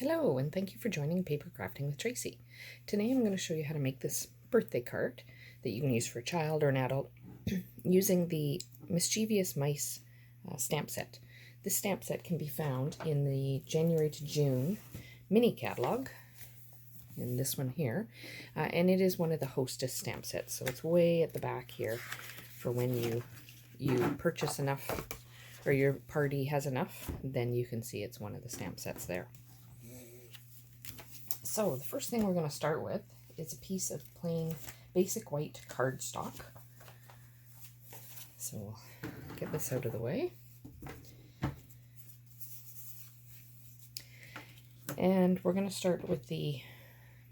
Hello, and thank you for joining Paper Crafting with Tracy. Today I'm going to show you how to make this birthday card that you can use for a child or an adult using the Mischievous Mice stamp set. This stamp set can be found in the January to June mini catalog, in this one here, and it is one of the Hostess stamp sets, so it's way at the back here for when you purchase enough or your party has enough, then you can see it's one of the stamp sets there. So the first thing we're going to start with is a piece of plain basic white cardstock. So we'll get this out of the way. And we're going to start with the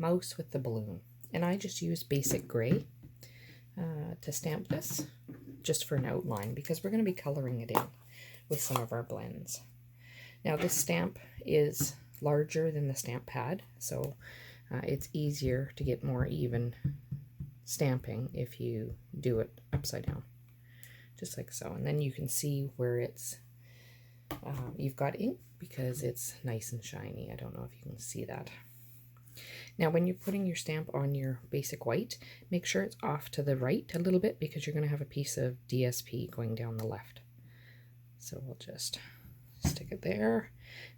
mouse with the balloon. And I just use basic gray to stamp this, just for an outline, because we're going to be coloring it in with some of our blends. Now this stamp is larger than the stamp pad, so it's easier to get more even stamping if you do it upside down, just like so. And then you can see where it's you've got ink because it's nice and shiny. I don't know if you can see that. Now when you're putting your stamp on your basic white, make sure it's off to the right a little bit because you're going to have a piece of DSP going down the left. So we'll just stick it there.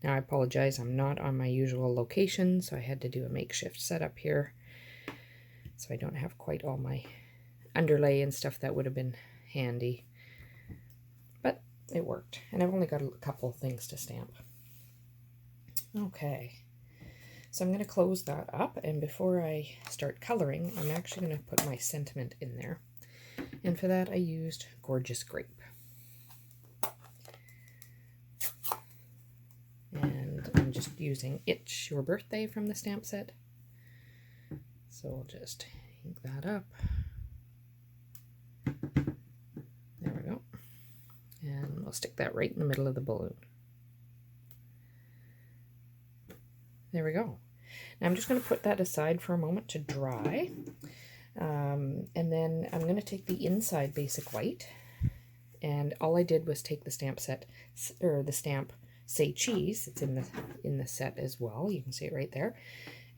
Now I apologize, I'm not on my usual location, so I had to do a makeshift setup here. So I don't have quite all my underlay and stuff that would have been handy. But it worked, and I've only got a couple things to stamp. Okay, so I'm going to close that up, and before I start coloring, I'm actually going to put my sentiment in there. And for that I used Gorgeous Grape. And I'm just using It's Your Birthday from the stamp set. So we'll just ink that up. There we go. And we'll stick that right in the middle of the balloon. There we go. Now I'm just going to put that aside for a moment to dry. And then I'm going to take the inside basic white. And all I did was take the stamp set, or the stamp Say Cheese, it's in the set as well, you can see it right there,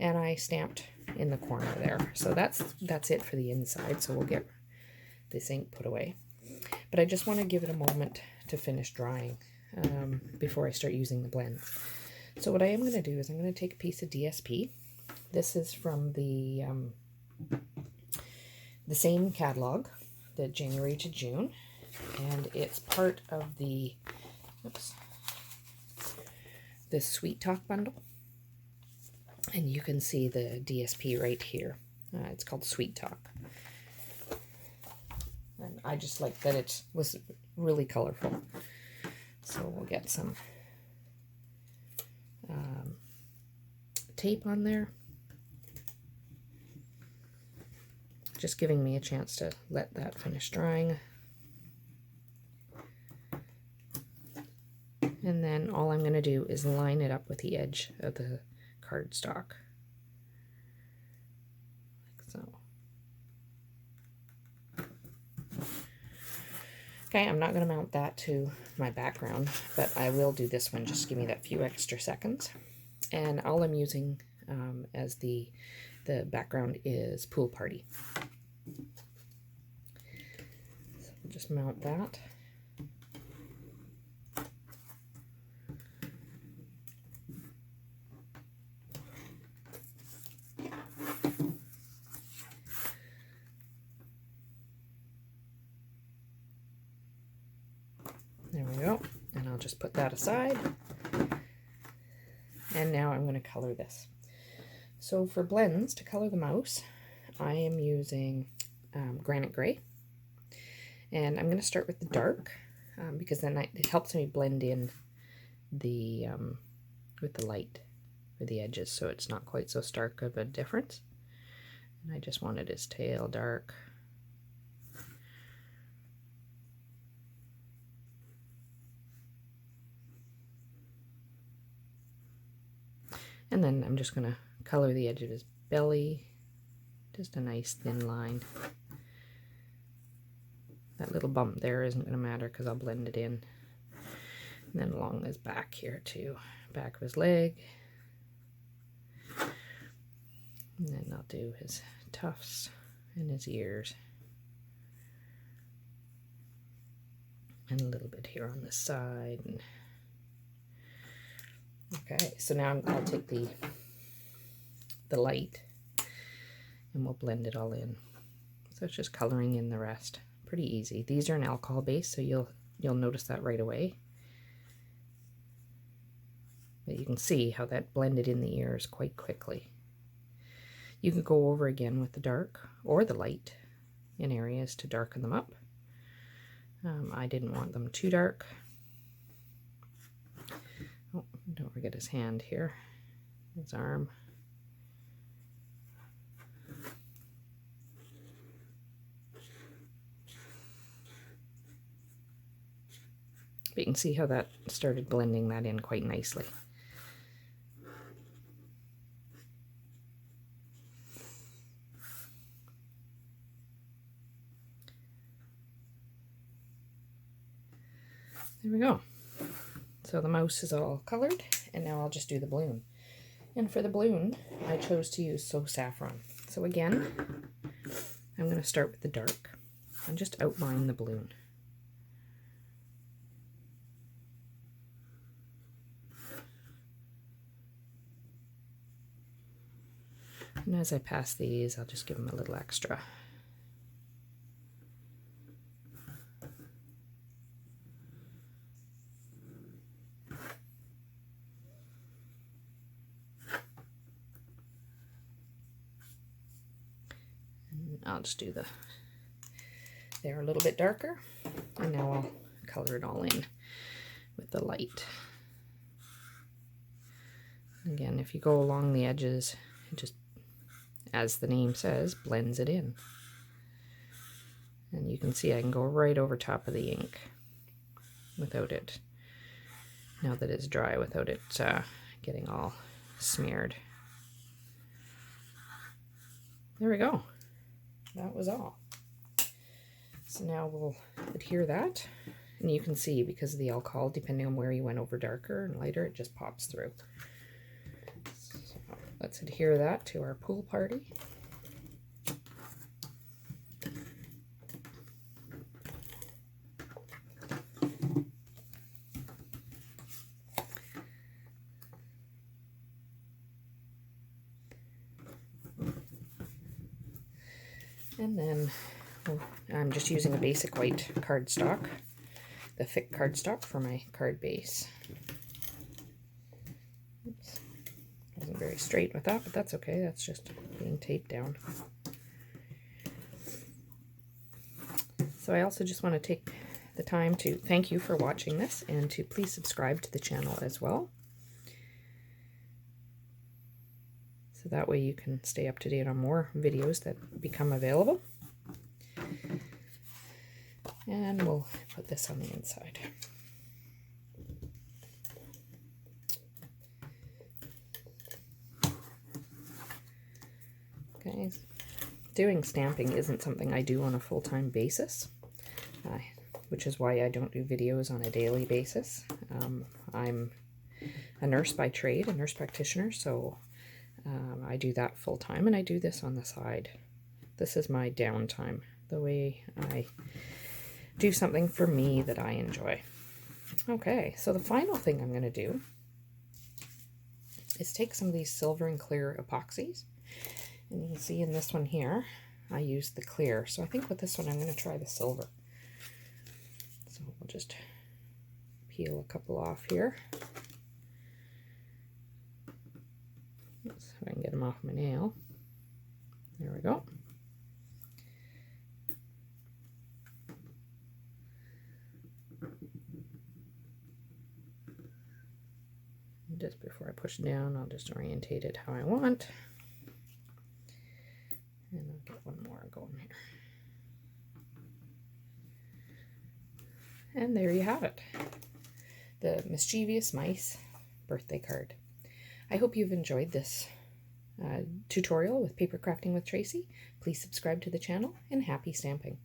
and I stamped in the corner there. So that's it for the inside, so we'll get this ink put away. But I just want to give it a moment to finish drying before I start using the blends. So what I am going to do is I'm going to take a piece of DSP. This is from the same catalog, the January to June, and it's part of the this Sweet Talk bundle, and you can see the DSP right here. It's called Sweet Talk, and I just like that it was really colorful. So we'll get some tape on there, just giving me a chance to let that finish drying. And then all I'm going to do is line it up with the edge of the cardstock, like so. Okay, I'm not going to mount that to my background, but I will do this one. Just give me that few extra seconds. And all I'm using as the background is Pool Party. So we'll just mount that. There we go, and I'll just put that aside. And now I'm going to color this. So for blends, to color the mouse, I am using Granite Gray. And I'm going to start with the dark, because then it helps me blend in the with the light for the edges, so it's not quite so stark of a difference. And I just wanted his tail dark. And then I'm just going to color the edge of his belly, just a nice thin line. That little bump there isn't going to matter because I'll blend it in. And then along his back here too, back of his leg. And then I'll do his tufts and his ears. And a little bit here on the side. And okay, so now I'll take the light and we'll blend it all in. So it's just coloring in the rest. Pretty easy. These are an alcohol base, so you'll notice that right away. But you can see how that blended in the ears quite quickly. You can go over again with the dark or the light in areas to darken them up. I didn't want them too dark. Oh, don't forget his hand here, his arm. But you can see how that started blending that in quite nicely. There we go. So the mouse is all colored, and now I'll just do the balloon. And for the balloon, I chose to use So Saffron. So again, I'm going to start with the dark and just outline the balloon. And as I pass these, I'll just give them a little extra. And I'll just do they're a little bit darker. And now I'll color it all in with the light. Again, if you go along the edges, it just, as the name says, blends it in. And you can see I can go right over top of the ink without it, now that it's dry, without it getting all smeared. There we go. That was all. So now we'll adhere that. And you can see, because of the alcohol, depending on where you went over darker and lighter, it just pops through. So let's adhere that to our pool party. And then I'm just using a basic white cardstock, the thick cardstock for my card base. Oops. Wasn't very straight with that, but that's okay. That's just being taped down. So I also just want to take the time to thank you for watching this, and to please subscribe to the channel as well. So that way you can stay up to date on more videos that become available. And we'll put this on the inside. Okay, doing stamping isn't something I do on a full-time basis, which is why I don't do videos on a daily basis. I'm a nurse by trade, a nurse practitioner, so I do that full-time, and I do this on the side. This is my downtime, the way I do something for me that I enjoy. Okay, so the final thing I'm going to do is take some of these silver and clear epoxies, and you can see in this one here I use the clear, so I think with this one I'm going to try the silver. So we'll just peel a couple off here. Let's see if I can get them off my nail. There we go. And just before I push it down, I'll just orientate it how I want. And I'll get one more going here. And there you have it. The Mischievous Mice birthday card. I hope you've enjoyed this tutorial with paper crafting with Tracey. Please subscribe to the channel, and happy stamping.